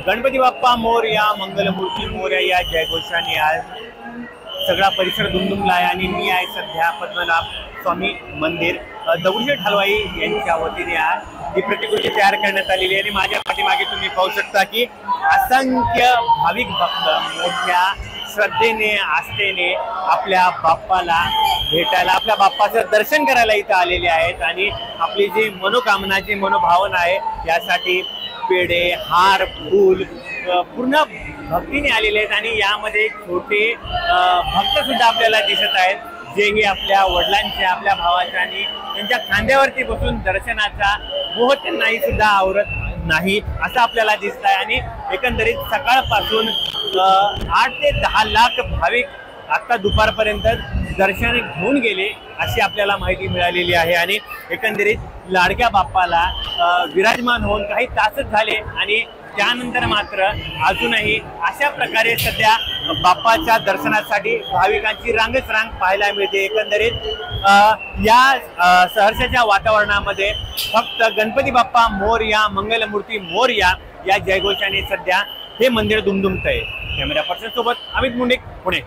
गणपती बाप्पा मोरया, मंगलमूर्ती मोरया या जयघोषाने आज सगळा परिसर दुमदुमला आहे आणि मी आहे सध्या पद्मनाभ स्वामी मंदिर दगडूशेठ हलवाई यांच्या वतीने आज ही प्रतिकृती तयार करण्यात आलेली आहे आणि माझ्या पाठीमागे तुम्ही पाहू शकता की असंख्य भाविक भक्त मोठ्या श्रद्धेने आस्थेने आपल्या बाप्पाला भेटायला, आपल्या बाप्पाचं दर्शन करायला इथं आलेले आहेत आणि आपली जी मनोकामना, जी मनोभावना आहे यासाठी पेढे, हार, फूल पूर्ण भक्तीने आलेले आहेत आणि यामध्ये छोटे भक्त सुद्धा आपल्याला दिसत आहेत, जेही आपल्या वडिलांच्या, आपल्या भावाच्या आणि त्यांच्या खांद्यावरती बसून दर्शनाचा मोह त्यांनाही सुद्धा आवरत नाही असं आपल्याला दिसत आहे. आणि एकंदरीत सकाळपासून 8 ते 10 लाख भाविक आता दुपारपर्यंत दर्शन घेऊन गेले अशी आपल्याला माहिती मिळालेली आहे. आणि एकंदरीत लाडक्या बाप्पाला विराजमान होऊन काही तासच झाले आणि त्यानंतर मात्र अजूनही अशा प्रकारे सध्या बाप्पाच्या दर्शनासाठी भाविकांची रांगच रांग पाहायला मिळते. एकंदरीत या सहर्षाच्या वातावरणामध्ये फक्त गणपती बाप्पा मोरया, मंगलमूर्ती मोरया या जयघोषाने सध्या हे मंदिर दुमदुमत आहे. कॅमेरा पर्सन सोबत अमित मुंडे, पुणे.